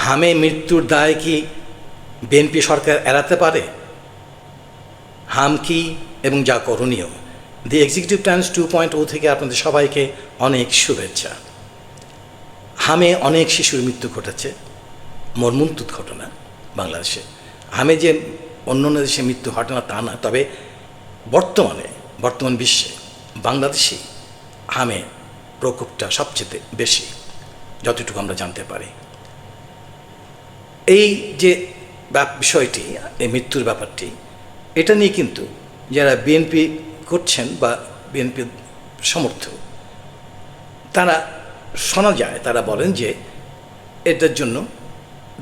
হামে মৃত্যুর দায় কি বিএনপি সরকার এড়াতে পারে? হাম কি এবং যা করণীয়, দি এক্সিকিউটিভ টাইমস 2.0 থেকে আপনাদের সবাইকে অনেক শুভেচ্ছা। হামে অনেক শিশুর মৃত্যু ঘটেছে, মর্মন্তুদ ঘটনা বাংলাদেশে। হামে যে অন্য অন্য দেশে মৃত্যু ঘটে না তা না, তবে বর্তমান বিশ্বে বাংলাদেশে হামে প্রকোপটা সবচেয়ে বেশি, যতটুকু আমরা জানতে পারি। এই যে বিষয়টি, এই মৃত্যুর ব্যাপারটি, এটা নিয়ে কিন্তু যারা বিএনপি করছেন বা বিএনপি সমর্থক, তারা শোনা যায়, তারা বলেন যে এটার জন্য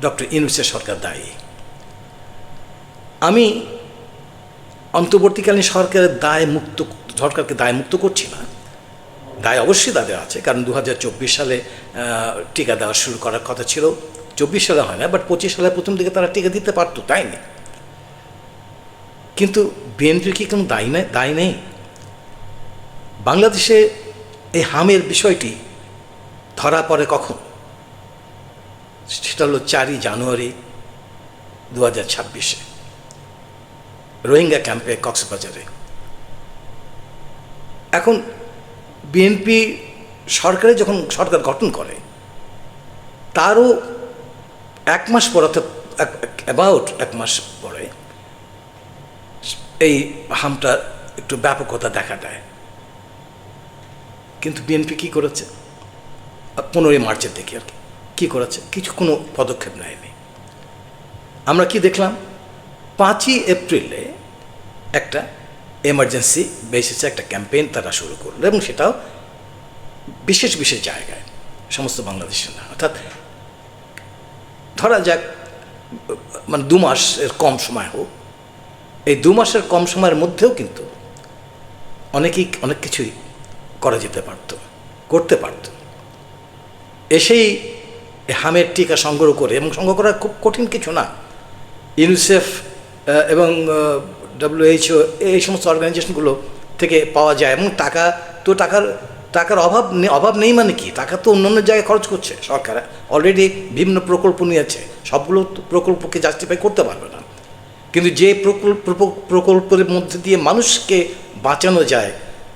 ডক্টর ইউনূসের সরকার দায়ী। আমি অন্তর্বর্তীকালীন সরকারকে দায়মুক্ত করছি না। দায় অবশ্যই তাদের আছে, কারণ 2024 সালে টিকা দেওয়া শুরু করার কথা ছিল। 24 সালে হয় না, বাট 25 সালের প্রথম দিকে তারা টিকা দিতে পারতো, তাই না? কিন্তু বিএনপির কি কোনো দায় নেই? বাংলাদেশে এই হামের বিষয়টি ধরা পড়ে কখন? সেটা হলো 4ই জানুয়ারি 2026-এ রোহিঙ্গা ক্যাম্পে কক্সবাজারে। এখন বিএনপি যখন সরকার গঠন করে, তারও 1 মাস পর, অর্থাৎ অ্যাবাউট 1 মাস পরে এই হামটা একটু ব্যাপকতা দেখা দেয়। কিন্তু বিএনপি কী করেছে? 15ই মার্চের দিকে আর কি করেছে? কোনো পদক্ষেপ নেয়নি। আমরা কি দেখলাম? 5ই এপ্রিলে একটা এমার্জেন্সি বেসিসে একটা ক্যাম্পেইন তারা শুরু করলো, এবং সেটাও বিশেষ জায়গায়, সমস্ত বাংলাদেশে না। অর্থাৎ ধরা যাক 2 মাসের কম সময় হোক, এই 2 মাসের কম সময়ের মধ্যেও কিন্তু অনেক কিছুই করতে পারত। এসেই হামের টিকা সংগ্রহ করে, এবং সংগ্রহ করা খুব কঠিন কিছু না। ইউনিসেফ এবং WHO এই সমস্ত অর্গানাইজেশনগুলো থেকে পাওয়া যায়, এবং টাকার অভাব নেই। মানে কি, টাকা তো অন্য জায়গায় খরচ করছে সরকার, অলরেডি বিভিন্ন প্রকল্প নিয়েছে, সবগুলো প্রকল্পকে জাস্টিফাই করতে পারবে না। কিন্তু যে প্রকল্পের মধ্যে দিয়ে মানুষকে বাঁচানো যায়,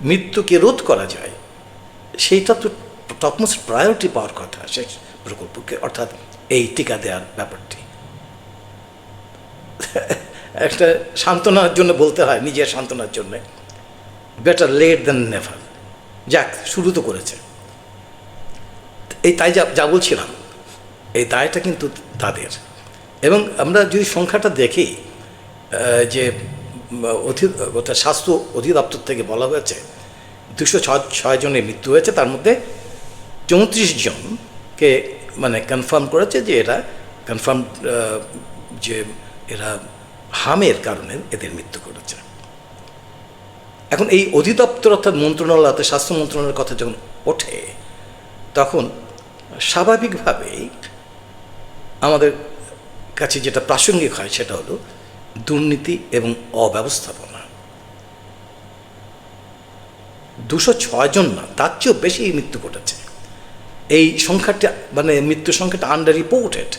মৃত্যুকে রোধ করা যায়, সেইটা তো টপমোস্ট প্রায়োরিটি পাওয়ার কথা সেই প্রকল্পকে, অর্থাৎ এই টিকা দেওয়ার ব্যাপারটি। একটা সান্ত্বনার জন্য বলতে হয়, নিজের সান্ত্বনার জন্য, বেটার লেট দ্যান নেভার। যাক, শুরু তো করেছে। তাই যা বলছিলাম, এই দায়টা কিন্তু তাদের। এবং আমরা যদি সংখ্যাটা দেখি, যে স্বাস্থ্য অধিদপ্তর থেকে বলা হয়েছে 206 জনের মৃত্যু হয়েছে, তার মধ্যে 34 জনকে কনফার্ম করেছে যে এরা হামের কারণে এদের মৃত্যু ঘটেছে। এখন এই অধিদপ্তর, অর্থাৎ মন্ত্রণালয়, স্বাস্থ্য মন্ত্রণালয়ের কথা যখন ওঠে, তখন স্বাভাবিকভাবেই আমাদের কাছে যেটা প্রাসঙ্গিক হয় সেটা হলো দুর্নীতি এবং অব্যবস্থাপনা। 206 জন না, তার চেয়েও বেশি মৃত্যু ঘটেছে। এই সংখ্যাটা, মৃত্যুর সংখ্যাটা আন্ডার রিপোর্টেড।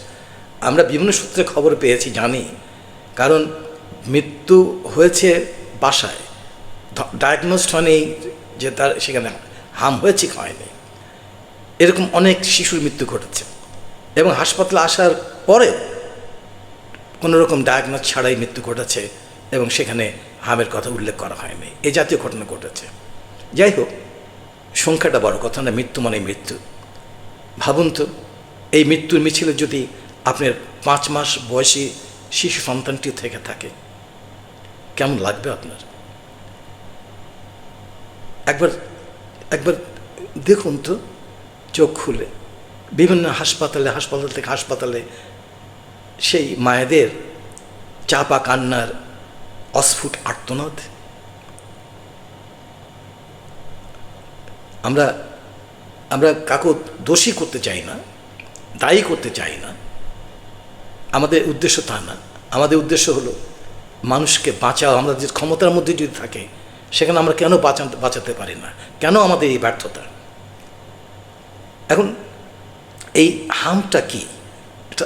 আমরা বিভিন্ন সূত্রে খবর পেয়েছি, জানি, কারণ মৃত্যু হয়েছে বাসায়, ডায়াগনোসড হয়নি যে তার সেখানে হাম হয়েছে কি হয়নি। এরকম অনেক শিশুর মৃত্যু ঘটেছে, এবং হাসপাতালে আসার পরেও কোনো রকম ডায়াগনোস ছাড়াই মৃত্যু ঘটেছে, এবং সেখানে হামের কথা উল্লেখ করা হয়নি। এই জাতীয় ঘটনা ঘটেছে। যাই হোক, সংখ্যাটা বড় কথা না, মৃত্যু মানে মৃত্যু। ভাবুন তো, এই মৃত্যুর মিছিলে যদি আপনার 5 মাস বয়সী শিশু সন্তানটি থেকে থাকে, কেমন লাগবে আপনার? একবার দেখুন তো, চোখ খুলে বিভিন্ন হাসপাতাল থেকে হাসপাতালে সেই মায়েদের চাপা কান্নার অস্ফুট আর্তনাদ। আমরা কাকু দোষী করতে চাই না, দায়ী করতে চাই না, আমাদের উদ্দেশ্য তা না। আমাদের উদ্দেশ্য হলো মানুষকে বাঁচাও। আমরা যে ক্ষমতার মধ্যে যদি থাকে, সেখানে আমরা কেন বাঁচাতে পারি না? কেন আমাদের এই ব্যর্থতা? এখন এই হামটা কি, এটা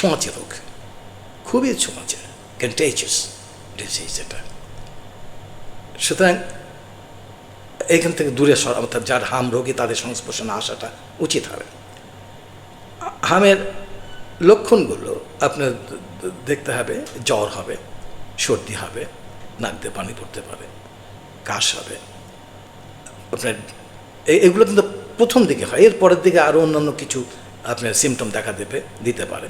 ছোঁয়াচে রোগ, খুবই ছোঁয়াচে, কন্টেজিয়াস ডিজিজ এটা। সুতরাং এইখান থেকে দূরে অর্থাৎ যার হাম রোগী তাদের সংস্পর্শে না আসাটা উচিত হবে। হামের লক্ষণগুলো আপনার দেখতে হবে, জ্বর হবে, সর্দি হবে, নাক দিয়ে পানি পড়তে পারে, কাশ হবে আপনার, এগুলো কিন্তু প্রথম দিকে হয়। এর পরের দিকে আরও অন্যান্য কিছু আপনার সিমটম দেখা দিতে পারে।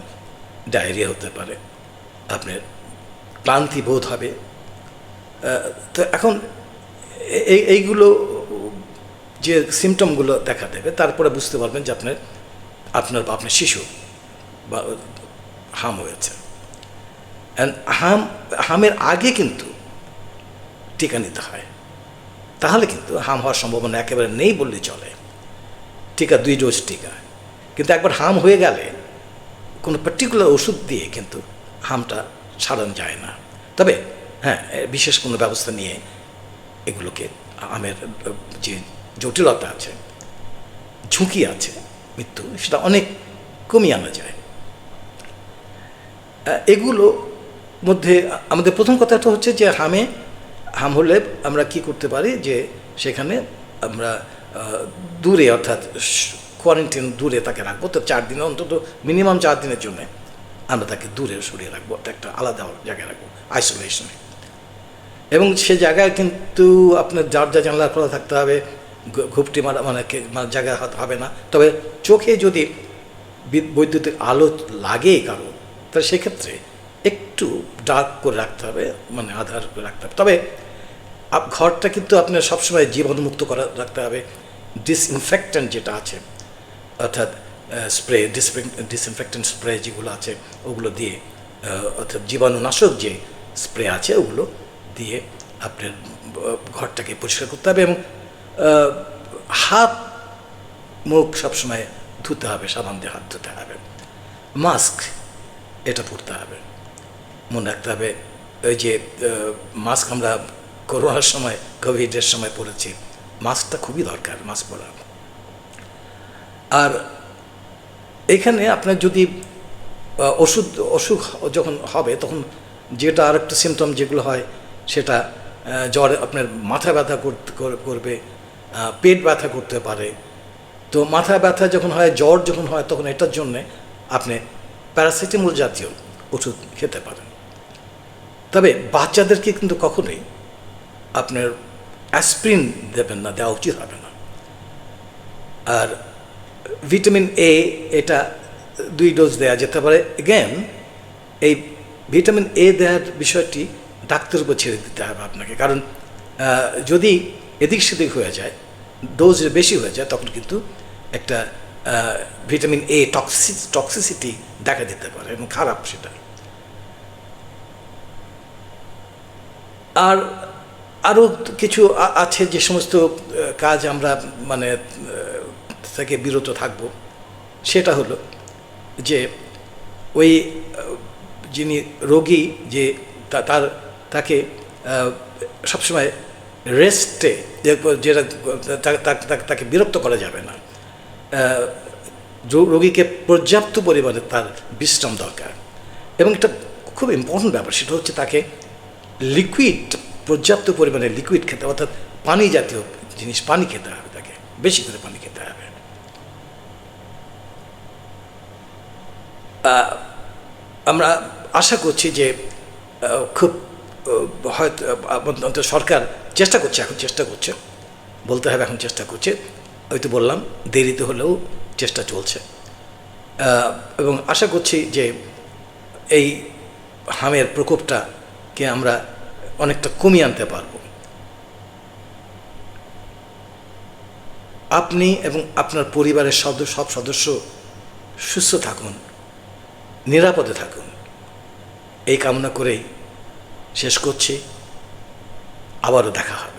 ডায়রিয়া হতে পারে, আপনার ক্লান্তি বোধ হবে। তো এখন এইগুলো যে সিমটমগুলো দেখা দেবে, তারপরে বুঝতে পারবেন যে আপনার শিশু বা হাম হয়েছে। হামের আগে কিন্তু টিকা নিতে হয়, তাহলে কিন্তু হাম হওয়ার সম্ভাবনা একেবারে নেই বললে চলে। টিকা 2 ডোজ টিকা, কিন্তু একবার হাম হয়ে গেলে কোনো পার্টিকুলার ওষুধ দিয়ে কিন্তু হামটা সারানো যায় না। তবে হ্যাঁ, বিশেষ কোনো ব্যবস্থা নিয়ে এগুলোকে হামের যে জটিলতা আছে, ঝুঁকি আছে মৃত্যু, সেটা অনেক কমিয়ে আনা যায়। এগুলো মধ্যে আমাদের প্রথম কথাটা হচ্ছে যে হাম হলে আমরা কি করতে পারি, যে সেখানে আমরা দূরে, অর্থাৎ কোয়ারেন্টাইন দূরে তাকে রাখবো। তো 4 দিনে অন্তত, মিনিমাম 4 দিনের জন্য আমরা তাকে দূরে সরিয়ে রাখবো, একটা আলাদা জায়গায় রাখবো, আইসোলেশনে। এবং সে জায়গায় কিন্তু আপনার যার জানলা খোলা থাকতে হবে, ঘুপটি মানে জায়গা হবে না। তবে চোখে যদি বৈদ্যুতিক আলো লাগে কারো, তাহলে সেক্ষেত্রে একটু ডার্ক করে রাখতে হবে, মানে আধার করে রাখতে হবে। তবে ঘরটা কিন্তু আপনার সবসময় জীবাণুমুক্ত রাখতে হবে। ডিসইনফেক্ট্যান্ট যেটা আছে, অর্থাৎ স্প্রে, ডিসইনফেক্ট্যান্ট স্প্রে যেগুলো আছে ওগুলো দিয়ে, অর্থাৎ জীবাণুনাশক যে স্প্রে আছে ওগুলো দিয়ে আপনার ঘরটাকে পরিষ্কার করতে হবে। এবং হাত মুখ সবসময় ধুতে হবে, সাবান দিয়ে হাত ধুতে হবে। মাস্ক এটা পরতে হবে, মনে রাখতে হবে। ওই যে মাস্ক আমরা করোনার সময়, কোভিডের সময় পরেছি, মাস্কটা খুবই দরকার, মাস্ক পরা। আর এখানে আপনার যদি অসুখ যখন হবে, তখন যেটা আর একটা সিমটম যেগুলো হয়, সেটা জ্বর, আপনার মাথা ব্যথা করবে, পেট ব্যথা করতে পারে। তো মাথা ব্যথা যখন হয়, জ্বর যখন হয়, তখন এটার জন্যে আপনি প্যারাসিটামল জাতীয় ওষুধ খেতে পারেন। তবে বাচ্চাদেরকে কিন্তু কখনোই আপনার অ্যাসপ্রিন দেবেন না, দেওয়া উচিত হবে না। আর ভিটামিন এ, এটা 2 ডোজ দেওয়া যেতে পারে। এগেন, এই ভিটামিন এ দেওয়ার বিষয়টি ডাক্তারের উপর ছেড়ে দিতে হবে আপনাকে, কারণ যদি এদিক সেদিক হয়ে যায়, ডোজ বেশি হয়ে যায়, তখন কিন্তু একটা ভিটামিন এ টক্সিসিটি দেখা দিতে পারে এবং খারাপ সেটা। আর আরও কিছু আছে যে সমস্ত কাজ আমরা মানে থেকে বিরত থাকব, সেটা হলো যে ওই যিনি রোগী, যে তাকে সবসময় রেস্টে, যেটা তাকে বিরক্ত করা যাবে না। রোগীকে পর্যাপ্ত পরিমাণে তার বিশ্রাম দরকার। এবং একটা খুব ইম্পর্টেন্ট ব্যাপার, সেটা হচ্ছে তাকে লিকুইড, পর্যাপ্ত পরিমাণে লিকুইড খেতে, অর্থাৎ পানি জাতীয় জিনিস, পানি খেতে হবে, তাকে বেশি করে পানি খেতে হবে। আমরা আশা করছি যে খুব হয়তো সরকার চেষ্টা করছে, বলতে হবে এখন চেষ্টা করছে, হয়তো বললাম দেরিতে হলেও চেষ্টা চলছে। এবং আশা করছি যে এই হামের প্রকোপটাকে আমরা অনেকটা কমিয়ে আনতে পারব। আপনি এবং আপনার পরিবারের সব সদস্য সুস্থ থাকুন, নিরাপদে থাকুন, এই কামনা করেই শেষ করছি। আবারও দেখা হবে।